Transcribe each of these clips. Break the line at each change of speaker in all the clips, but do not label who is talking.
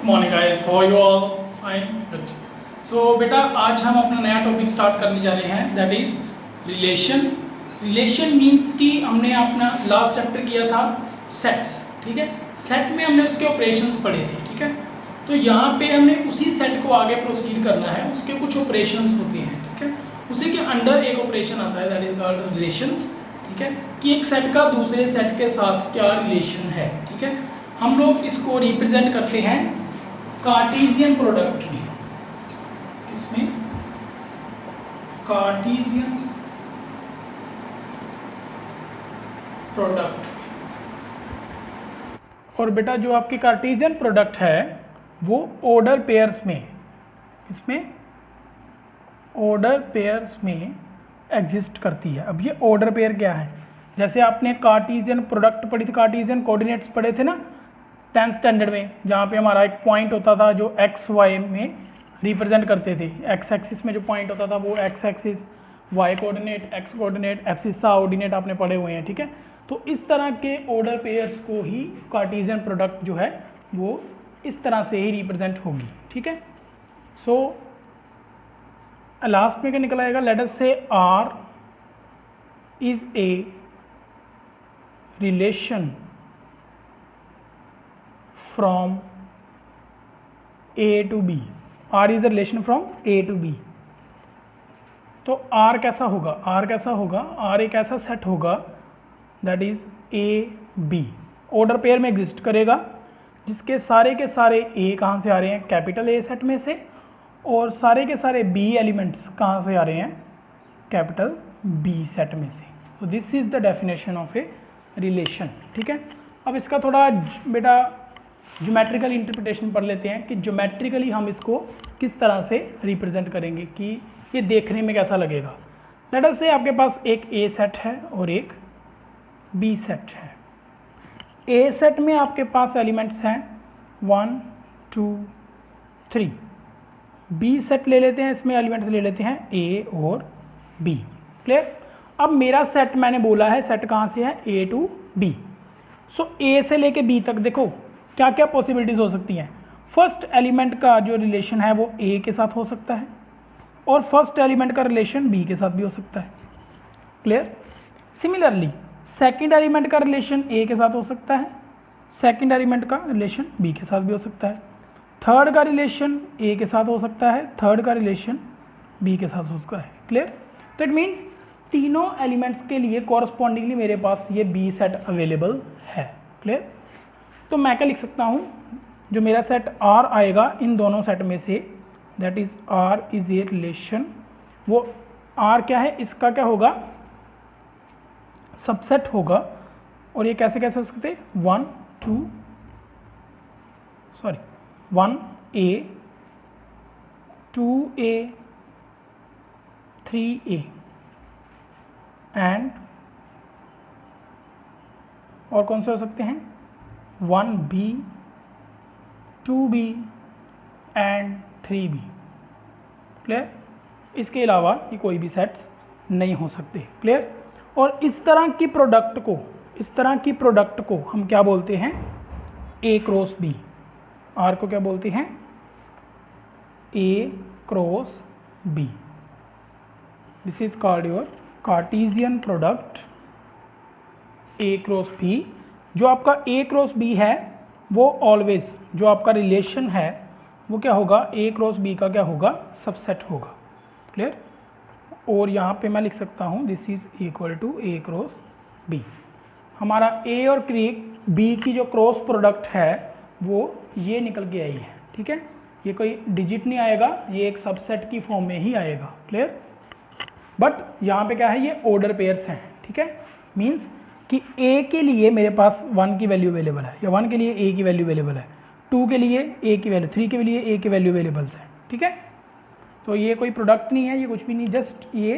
Morning guys, how are you all? Fine, good. So बेटा, आज हम अपना नया टॉपिक स्टार्ट करने जा रहे हैं, that is relation. Relation means कि हमने अपना लास्ट चैप्टर किया था सेट्स, ठीक है। सेट में हमने उसके ऑपरेशंस पढ़े थे, ठीक है। तो यहाँ पे हमने उसी सेट को आगे प्रोसीड करना है, उसके कुछ ऑपरेशंस होते हैं, ठीक है। उसी के अंडर एक ऑपरेशन आता है, दैट इज कॉल्ड रिलेशंस, ठीक है। कि एक सेट का दूसरे सेट के साथ क्या रिलेशन है, ठीक है। हम लोग इसको रिप्रेजेंट करते हैं कार्टेशियन प्रोडक्ट में। किसमें? Cartesian product. और बेटा जो आपकी कार्टेशियन प्रोडक्ट है वो ऑर्डर पेयर्स में, इसमें ऑर्डर पेयर्स में एग्जिस्ट करती है। अब ये ऑर्डर पेयर क्या है? जैसे आपने कार्टेशियन प्रोडक्ट पढ़ी थी, कार्टेशियन कोऑर्डिनेट्स पढ़े थे ना 10th स्टैंडर्ड में, जहाँ पे हमारा एक पॉइंट होता था जो एक्स वाई में रिप्रेजेंट करते थे। एक्स एक्सिस में जो पॉइंट होता था वो x axis, y coordinate, x coordinate, abscissa ordinate आपने पढ़े हुए हैं, ठीक है। तो इस तरह के ऑर्डर पेयर्स को ही कार्टेशियन प्रोडक्ट जो है वो इस तरह से ही रिप्रेजेंट होगी, ठीक है। सो लास्ट में क्या निकल आएगा? Let us say R is a relation from A to B. R is the relation from A to B. तो R कैसा होगा? R कैसा होगा? R एक ऐसा सेट होगा that is A B, order pair में एग्जिस्ट करेगा, जिसके सारे के सारे A कहाँ से आ रहे हैं? कैपिटल A सेट में से, और सारे के सारे B एलिमेंट्स कहाँ से आ रहे हैं? कैपिटल B सेट में से। तो this is the definition of A relation, ठीक है। अब इसका थोड़ा बेटा ज्योमेट्रिकल इंटरप्रिटेशन पढ़ लेते हैं कि ज्योमेट्रिकली हम इसको किस तरह से रिप्रेजेंट करेंगे कि ये देखने में कैसा लगेगा। लेट अस से आपके पास एक ए सेट है और एक बी सेट है। ए सेट में आपके पास एलिमेंट्स हैं 1 2 3। बी सेट ले लेते हैं, इसमें एलिमेंट्स ले लेते हैं ए और बी। क्लियर? अब मेरा सेट मैंने बोला है सेट कहाँ से है? ए टू बी। सो ए से लेके बी तक देखो क्या क्या पॉसिबिलिटीज़ हो सकती हैं। फर्स्ट एलिमेंट का जो रिलेशन है वो ए के साथ हो सकता है, और फर्स्ट एलिमेंट का रिलेशन बी के साथ भी हो सकता है। क्लियर? सिमिलरली सेकंड एलिमेंट का रिलेशन ए के साथ हो सकता है, सेकंड एलिमेंट का रिलेशन बी के साथ भी हो सकता है, थर्ड का रिलेशन ए के साथ हो सकता है, थर्ड का रिलेशन बी के साथ हो सकता है। क्लियर? तो इट मीन्स तीनों एलिमेंट्स के लिए कॉरस्पॉन्डिंगली मेरे पास ये बी सेट अवेलेबल है। क्लियर? तो मैं क्या लिख सकता हूँ? जो मेरा सेट R आएगा इन दोनों सेट में से, that is R is a relation. वो R क्या है? इसका क्या होगा? सबसेट होगा। और ये कैसे कैसे हो सकते हैं? 1 1A 2A 3A एंड और कौन से हो सकते हैं? 1B 2B and 3B। Clear? इसके अलावा ये कोई भी सेट्स नहीं हो सकते। क्लियर? और इस तरह की प्रोडक्ट को हम क्या बोलते हैं? A cross B। R को क्या बोलते हैं? A cross B। This is called your Cartesian product A cross B। जो आपका A क्रॉस B है वो ऑलवेज जो आपका रिलेशन है वो क्या होगा? A क्रॉस B का क्या होगा? सबसेट होगा। क्लियर? और यहाँ पे मैं लिख सकता हूँ this is equal to A cross B। हमारा A और B की जो क्रॉस प्रोडक्ट है वो ये निकल के आई है, ठीक है। ये कोई डिजिट नहीं आएगा, ये एक सबसेट की फॉर्म में ही आएगा। क्लियर? बट यहाँ पे क्या है? ये ऑर्डर पेयर्स हैं, ठीक है। मीन्स कि A के लिए मेरे पास 1 की वैल्यू अवेलेबल है, या 1 के लिए A की वैल्यू अवेलेबल है, 2 के लिए A की वैल्यू, 3 के लिए A की वैल्यू अवेलेबल्स है, ठीक है। तो ये कोई प्रोडक्ट नहीं है, ये कुछ भी नहीं, जस्ट ये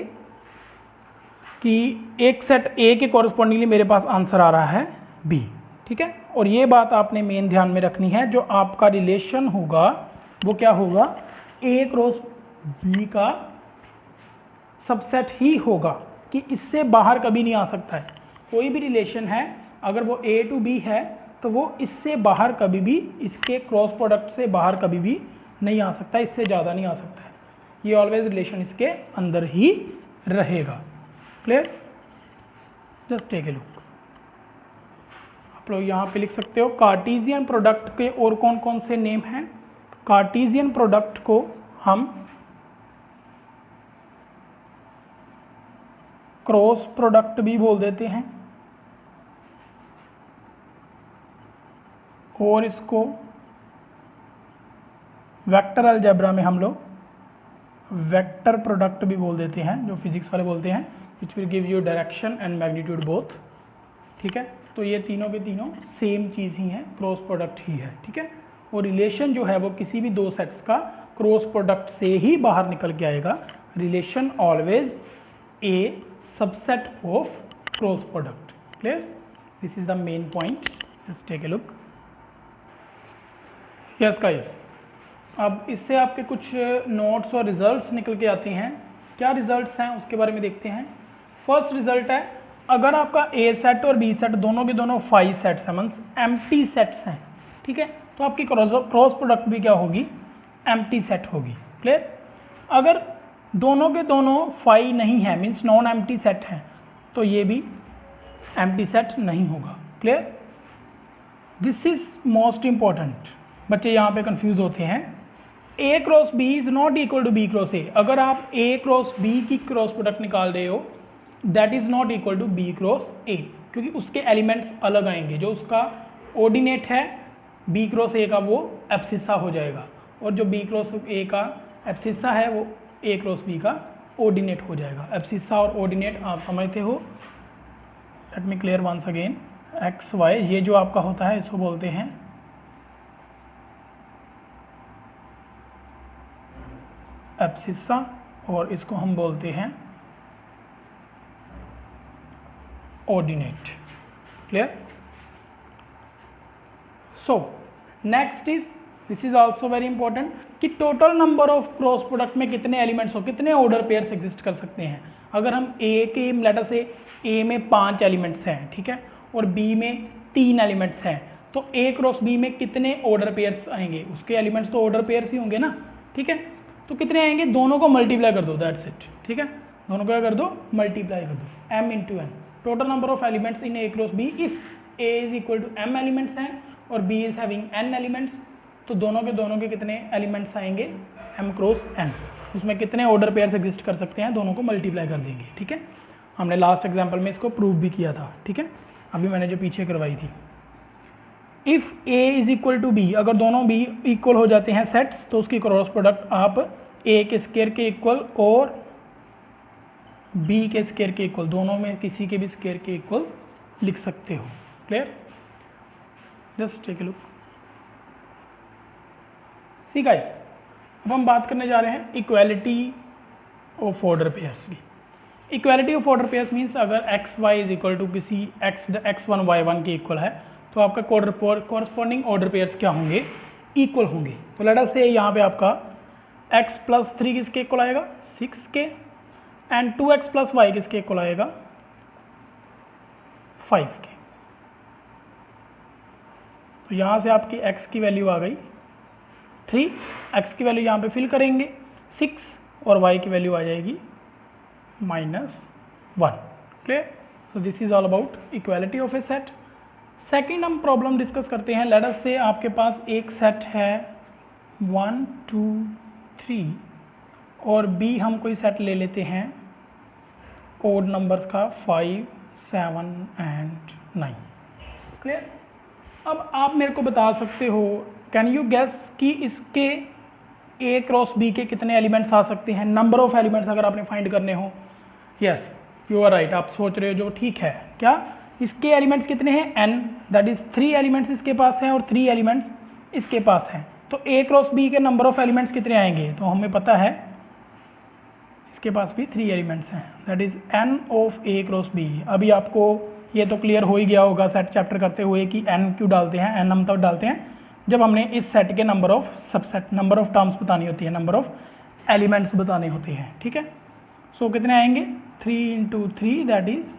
कि एक सेट A के कॉरस्पॉन्डिंगली मेरे पास आंसर आ रहा है B, ठीक है। और ये बात आपने मेन ध्यान में रखनी है, जो आपका रिलेशन होगा वो क्या होगा? A क्रॉस B का सबसेट ही होगा, कि इससे बाहर कभी नहीं आ सकता है। कोई भी रिलेशन है अगर वो A टू B है तो वो इससे बाहर कभी भी, इसके क्रॉस प्रोडक्ट से बाहर कभी भी नहीं आ सकता, इससे ज़्यादा नहीं आ सकता है, ये ऑलवेज रिलेशन इसके अंदर ही रहेगा। Clear? Just take a look. आप लोग यहाँ पे लिख सकते हो कार्टेशियन प्रोडक्ट के और कौन कौन से नेम हैं। कार्टेशियन प्रोडक्ट को हम क्रॉस प्रोडक्ट भी बोल देते हैं और इसको वेक्टर अलजेब्रा में हम लोग वेक्टर प्रोडक्ट भी बोल देते हैं, जो फिजिक्स वाले बोलते हैं, which will give you direction and magnitude both. ठीक है, तो ये तीनों के तीनों सेम चीज़ ही है, क्रॉस प्रोडक्ट ही है। ठीक है, और रिलेशन जो है वो किसी भी दो सेट्स का क्रॉस प्रोडक्ट से ही बाहर निकल के आएगा। Relation always a subset of cross product. Clear? This is the main point. Just take a look. Yes guys, अब इससे आपके कुछ नोट्स और रिजल्ट्स निकल के आते हैं। क्या रिजल्ट्स हैं उसके बारे में देखते हैं। फर्स्ट रिजल्ट है, अगर आपका ए सेट और बी सेट दोनों के दोनों 5 सेट्स हैं, मीन्स एम्प्टी सेट्स हैं, ठीक है, तो आपकी क्रॉस प्रोडक्ट भी क्या होगी, एम्प्टी सेट होगी। क्लियर? अगर दोनों के दोनों 5 नहीं है, मीन्स नॉन एम्प्टी सेट हैं, तो ये भी एम्प्टी सेट नहीं होगा। Clear? This is most important. बच्चे यहाँ पे कंफ्यूज होते हैं। A cross B is not equal to B cross A. अगर आप ए क्रॉस बी की क्रॉस प्रोडक्ट निकाल रहे हो, that is not equal to B cross A, क्योंकि उसके एलिमेंट्स अलग आएंगे। जो उसका ऑर्डिनेट है बी क्रॉस ए का, वो एब्सिसा हो जाएगा, और जो बी क्रॉस ए का एब्सिसा है वो ए क्रॉस बी का ऑर्डिनेट हो जाएगा। एब्सिसा और ऑर्डिनेट आप समझते हो। Let me clear once again. X y, ये जो आपका होता है इसको बोलते हैं एब्सिसा, और इसको हम बोलते हैं ordinate. Clear? So next is, this is also very important, कि total number of cross product में कितने एलिमेंट्स हो, कितने ऑर्डर पेयर्स एग्जिस्ट कर सकते हैं। अगर हम ए के लेटर से ए में 5 एलिमेंट्स हैं, ठीक है, और बी में 3 एलिमेंट्स हैं, तो ए क्रॉस बी में कितने ऑर्डर पेयर्स आएंगे, उसके एलिमेंट्स तो ऑर्डर पेयर्स ही होंगे ना। ठीक है, तो कितने आएंगे, दोनों को मल्टीप्लाई कर दो, दैट्स इट। ठीक है, दोनों को क्या कर दो, मल्टीप्लाई कर दो, m into n, total number of elements in A cross B. If A is equal to m elements हैं और b is having n elements, तो दोनों के कितने एलिमेंट्स आएंगे, m क्रॉस n। उसमें कितने ऑर्डर पेयर्स एग्जिस्ट कर सकते हैं, दोनों को मल्टीप्लाई कर देंगे। ठीक है, हमने लास्ट एग्जाम्पल में इसको प्रूव भी किया था। ठीक है, अभी मैंने जो पीछे करवाई थी। If A is equal to B, अगर दोनों बी इक्वल हो जाते हैं सेट्स, तो उसकी क्रॉस प्रोडक्ट आप ए के स्क्वायर के इक्वल और बी के स्क्वायर के इक्वल, दोनों में किसी के भी स्क्वायर के इक्वल लिख सकते हो। Clear? Just take a look. See guys, अब हम बात करने जा रहे हैं इक्वालिटी ऑफ ऑर्डर पेयर्स की। Equality of order pairs means अगर x y is equal to किसी x1 y1 के इक्वल है, तो आपका कॉरस्पॉन्डिंग ऑर्डर पेयर्स क्या होंगे, इक्वल होंगे। तो लेट अस से यहाँ पे आपका x प्लस 3 किसके इक्वल आएगा, 6 के, एंड 2x प्लस वाई किसके इक्वल आएगा, 5 के। तो यहाँ से आपकी x की वैल्यू आ गई 3, x की वैल्यू यहाँ पे फिल करेंगे 6, और y की वैल्यू आ जाएगी -1। Clear? So this is all about equality of A set. Second हम प्रॉब्लम डिस्कस करते हैं। लेट अस से आपके पास एक सेट है 1 2 3, और B हम कोई सेट ले लेते हैं ओड नंबर्स का 5 7 एंड 9। क्लियर? अब आप मेरे को बता सकते हो, कैन यू गेस कि इसके A क्रॉस B के कितने एलिमेंट्स आ सकते हैं, नंबर ऑफ एलिमेंट्स अगर आपने फाइंड करने हो। यस, यू आर राइट, आप सोच रहे हो जो ठीक है। क्या इसके एलिमेंट्स कितने हैं, n, दैट इज 3 एलिमेंट्स इसके पास हैं और 3 एलिमेंट्स इसके पास हैं। तो A क्रॉस B के नंबर ऑफ एलिमेंट्स कितने आएंगे, तो हमें पता है इसके पास भी 3 एलिमेंट्स हैं, that is n of A cross B। अभी आपको ये तो क्लियर हो ही गया होगा सेट चैप्टर करते हुए कि n क्यों डालते हैं। n हम तब डालते हैं जब हमने इस सेट के number of subset, number of terms बतानी होती है, नंबर ऑफ एलिमेंट्स बताने होते हैं। ठीक है, सो कितने आएंगे, 3 × 3 दैट इज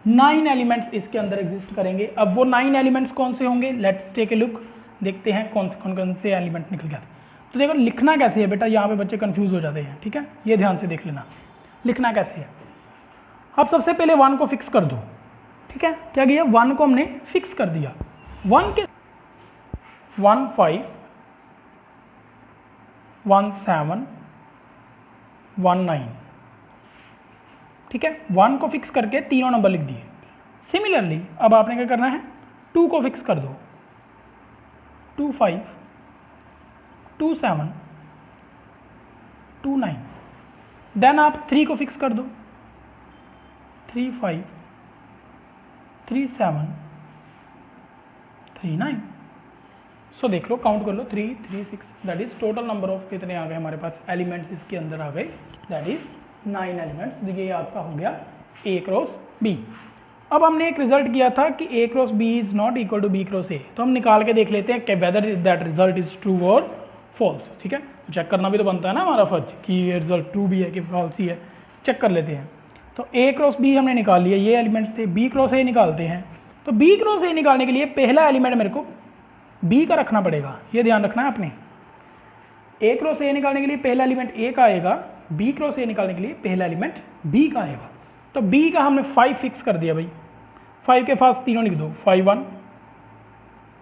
9 एलिमेंट्स इसके अंदर एग्जिस्ट करेंगे। अब वो 9 एलिमेंट्स कौन से होंगे, लेट्स टेक ए लुक, देखते हैं कौन से एलिमेंट निकल गया। तो देखो लिखना कैसे है बेटा, यहाँ पे बच्चे कंफ्यूज हो जाते हैं, ठीक है, ये ध्यान से देख लेना लिखना कैसे है। अब सबसे पहले 1 को फिक्स कर दो, ठीक है, क्या किया 1 को हमने फिक्स कर दिया। 1 के 1 5 1 7 1 9, ठीक है, 1 को फिक्स करके तीनों नंबर लिख दिए। सिमिलरली अब आपने क्या करना है, 2 को फिक्स कर दो, 2 5 2 7 2 9। देन आप 3 को फिक्स कर दो, 3 5 3 7 3 9। सो देख लो, काउंट कर लो, 3 3 6, that is total number of कितने आ गए हमारे पास एलिमेंट्स इसके अंदर आ गए, दैट इज 9 एलिमेंट्स। ये आपका हो गया A क्रॉस B। अब हमने एक रिजल्ट किया था कि A cross B is not equal to B cross A, तो हम निकाल के देख लेते हैं कि whether that result is true और फॉल्स, ठीक है, चेक करना भी तो बनता है ना हमारा फर्ज कि ये रिजल्ट ट्रू भी है कि फॉल्स ही है, चेक कर लेते हैं। तो A क्रॉस B हमने निकाल लिया, ये एलिमेंट्स थे। B क्रॉस A निकालते हैं, तो B क्रॉस A निकालने के लिए पहला एलिमेंट मेरे को B का रखना पड़ेगा, ये ध्यान रखना है आपने। A क्रॉस A निकालने के लिए पहला एलिमेंट A का आएगा, B क्रॉस A निकालने के लिए पहला एलिमेंट B का आएगा। तो B का हमने 5 फिक्स कर दिया भाई, 5 के पास तीनों लिख दो, 5 1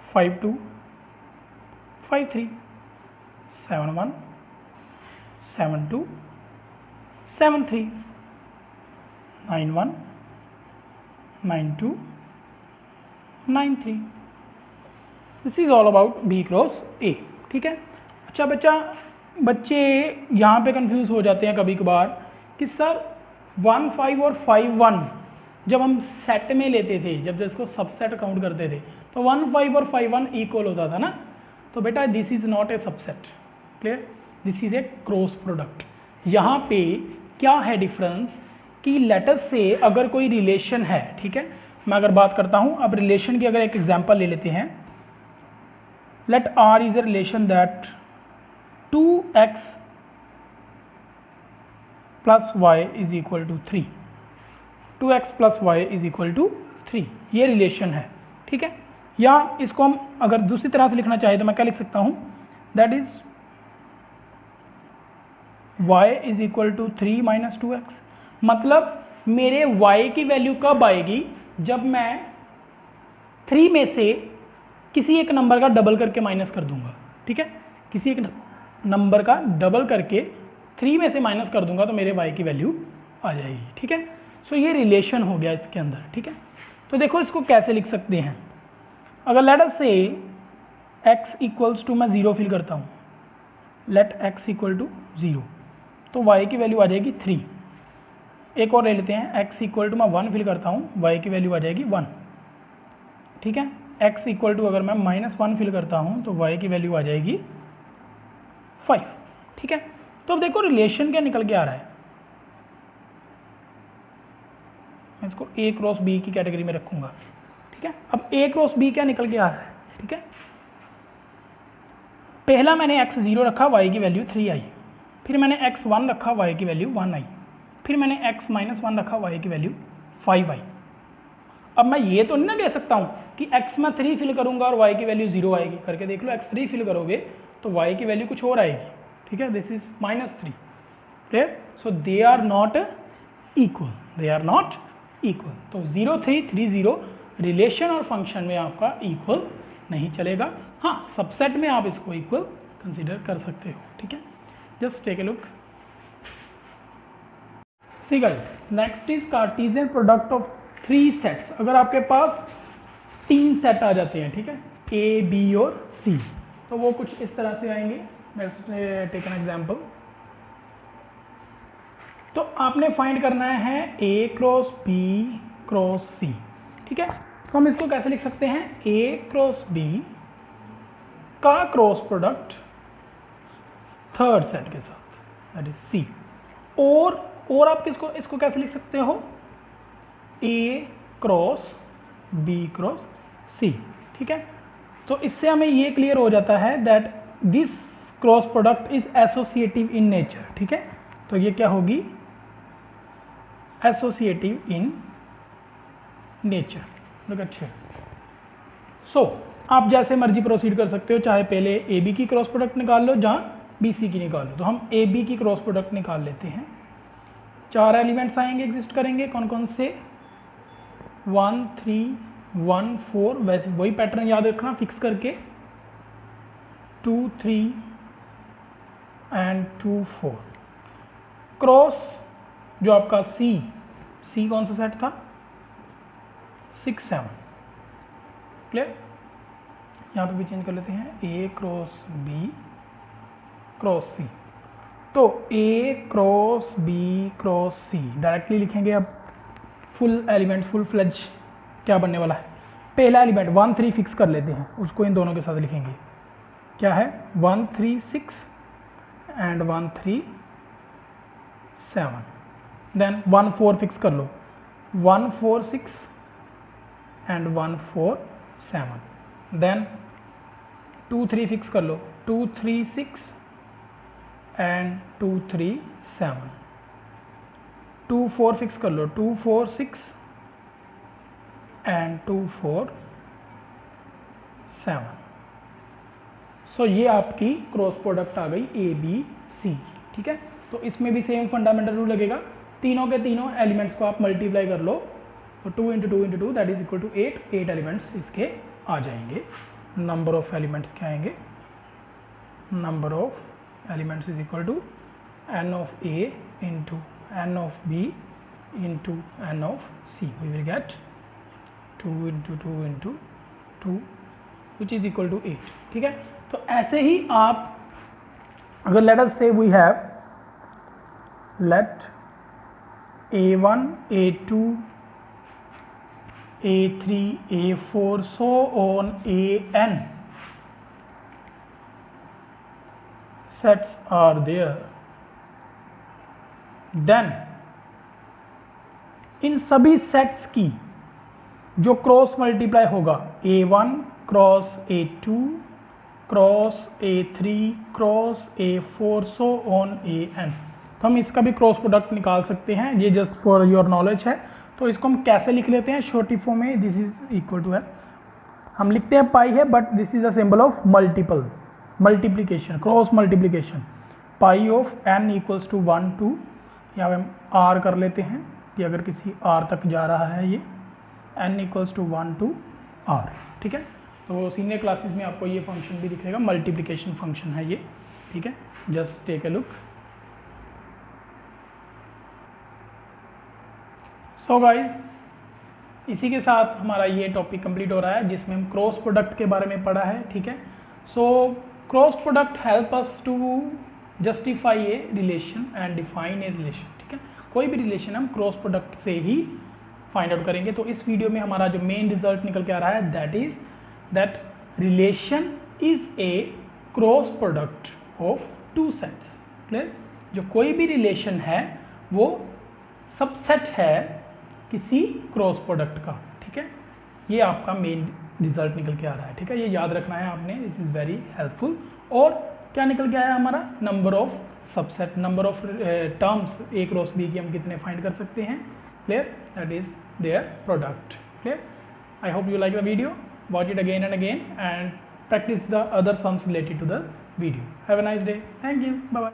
5 2 5 3 7 1 7 2 7 3 9 1 9 2 9 3। This is all about B cross A, ठीक है। अच्छा बच्चे यहाँ पे कंफ्यूज हो जाते हैं कभी कभार कि सर 1 5 और 5 1 जब हम सेट में लेते थे, जब इसको सबसेट काउंट करते थे, तो 1 5 और 5 1 इक्वल होता था ना। तो बेटा this is not a subset, clear, this is a cross product. यहाँ पे क्या है डिफरेंस कि लेटर से अगर कोई रिलेशन है, ठीक है, मैं अगर बात करता हूँ, अब रिलेशन की अगर एक एग्जांपल ले लेते हैं, let R is a relation that 2x plus y is equal to 3, 2x plus y is equal to 3, ये रिलेशन है, ठीक है। या इसको हम अगर दूसरी तरह से लिखना चाहे तो मैं क्या लिख सकता हूँ, that is y is equal to 3 minus 2x। मतलब मेरे y की वैल्यू कब आएगी, जब मैं 3 में से किसी एक नंबर का डबल करके माइनस कर दूंगा, ठीक है, किसी एक नंबर का डबल करके 3 में से माइनस कर दूंगा तो मेरे y की वैल्यू आ जाएगी, ठीक है। सो ये रिलेशन हो गया इसके अंदर, ठीक है। तो देखो इसको कैसे लिख सकते हैं, अगर लेट अस से x इक्वल्स टू, मैं 0 फिल करता हूँ, लेट x इक्वल टू 0, तो y की वैल्यू आ जाएगी 3। एक और ले लेते हैं, x इक्वल टू मैं 1 फिल करता हूँ, y की वैल्यू आ जाएगी 1, ठीक है। x इक्वल टू अगर मैं -1 फिल करता हूँ तो y की वैल्यू आ जाएगी 5, ठीक है। तो अब देखो रिलेशन क्या निकल के आ रहा है, मैं इसको A क्रॉस B की कैटेगरी में रखूँगा, ठीक है। अब A क्रॉस B क्या निकल के आ रहा है, ठीक है। पहला मैंने x 0 रखा, y की वैल्यू 3 आई, फिर मैंने x 1 रखा, y की वैल्यू 1 आई, फिर मैंने x -1 रखा, y की वैल्यू 5 आई। अब मैं ये तो नहीं ना कह सकता हूँ कि x में 3 फिल करूँगा और y की वैल्यू 0 आएगी, करके देख लो, x 3 फिल करोगे तो y की वैल्यू कुछ और आएगी, ठीक है, this is -3, clear. So they are not equal, they are not equal. तो 0 3 3 0 रिलेशन और फंक्शन में आपका इक्वल नहीं चलेगा, हाँ सबसेट में आप इसको इक्वल कंसीडर कर सकते हो, ठीक है। Just take a look, see guys, next is Cartesian product of 3 sets. अगर आपके पास 3 सेट आ जाते हैं, ठीक है, A B और C, तो वो कुछ इस तरह से आएंगे। Let's take an example. तो आपने फाइंड करना है A cross B cross C, ठीक है। तो हम इसको कैसे लिख सकते हैं, A क्रॉस B का क्रॉस प्रोडक्ट थर्ड सेट के साथ, दैट इज C। और आप इसको कैसे लिख सकते हो, A cross B cross C, ठीक है। तो इससे हमें ये क्लियर हो जाता है that this cross product is associative in nature, ठीक है। तो ये क्या होगी, associative in nature. Look at here. So आप जैसे मर्जी प्रोसीड कर सकते हो, चाहे पहले ए बी की क्रॉस प्रोडक्ट निकाल लो, जहाँ बी सी की निकाल लो। तो हम ए बी की क्रॉस प्रोडक्ट निकाल लेते हैं। 4 एलिमेंट्स आएंगे, एग्जिस्ट करेंगे। कौन कौन से? 1 3 1 4। वैसे वही पैटर्न याद रखना फिक्स करके, 2 3 एंड 2 4। क्रॉस जो आपका सी कौन सा सेट था? 6 7। क्लियर? यहाँ पे भी चेंज कर लेते हैं, ए क्रॉस बी क्रॉस सी। तो ए cross B cross see directly लिखेंगे। अब फुल एलिमेंट, फुल फ्लेज क्या बनने वाला है? पहला एलिमेंट 1 3 फिक्स कर लेते हैं, उसको इन दोनों के साथ लिखेंगे। क्या है? 1 3 6 एंड 1 3 7। देन 1 4 फिक्स कर लो, 1 4 6 एंड 1 4 7। देन 2 3 फिक्स कर लो, 2 3 6 एंड 2 3 7। 2 4 फिक्स कर लो, 2 4 6 एंड 2 4 7। सो ये आपकी क्रॉस प्रोडक्ट आ गई ए बी सी। ठीक है, तो इसमें भी सेम फंडामेंटल रूल लगेगा। तीनों के तीनों एलिमेंट्स को आप मल्टीप्लाई कर लो, तो 2 × 2 × 2 that is equal to 8। 8 elements इसके आ जाएंगे। नंबर ऑफ एलिमेंट्स क्या आएंगे? Number of elements is equal to n of A into n of B into n of C. We will get 2 × 2 × 2 which is equal to 8. ठीक है, तो ऐसे ही आप अगर let us say we have let A1 A2 A3 A4 so on AN sets are there, then इन सभी sets की जो cross multiply होगा, A1 cross A2 cross A3 cross A4 so on AN, तो हम इसका भी क्रॉस प्रोडक्ट निकाल सकते हैं। ये जस्ट फॉर योर नॉलेज है। तो इसको हम कैसे लिख लेते हैं? शॉर्टी फॉर्म में दिस इज इक्वल टू है, हम लिखते हैं पाई है, but this is a symbol of multiple multiplication, cross multiplication. Pi of n equals to 1 2। यहाँ पे हम r कर लेते हैं कि अगर किसी r तक जा रहा है ये, n equals to 1 to r। ठीक है, तो सीनियर क्लासेस में आपको ये फंक्शन भी दिखेगा, मल्टीप्लिकेशन फंक्शन है ये। ठीक है, just take a look. So guys, इसी के साथ हमारा ये टॉपिक कंप्लीट हो रहा है, जिसमें हम क्रॉस प्रोडक्ट के बारे में पढ़ा है। ठीक है, so cross product help us to justify a relation and define a relation. ठीक है, कोई भी रिलेशन हम क्रॉस प्रोडक्ट से ही फाइंड आउट करेंगे। तो इस वीडियो में हमारा जो मेन रिजल्ट निकल के आ रहा है, that is that relation is a cross product of 2 sets. Clear? जो कोई भी रिलेशन है वो सबसेट है किसी क्रॉस प्रोडक्ट का। ठीक है, ये आपका मेन रिजल्ट निकल के आ रहा है। ठीक है, ये याद रखना है आपने, दिस इज वेरी हेल्पफुल। और क्या निकल के आया हमारा? Number of subset, number of terms A cross B की हम कितने फाइंड कर सकते हैं। Clear? That is their product. Clear? I hope you like the video, watch it again and again and practice the other sums related to the video. Have a nice day. Thank you. Bye bye.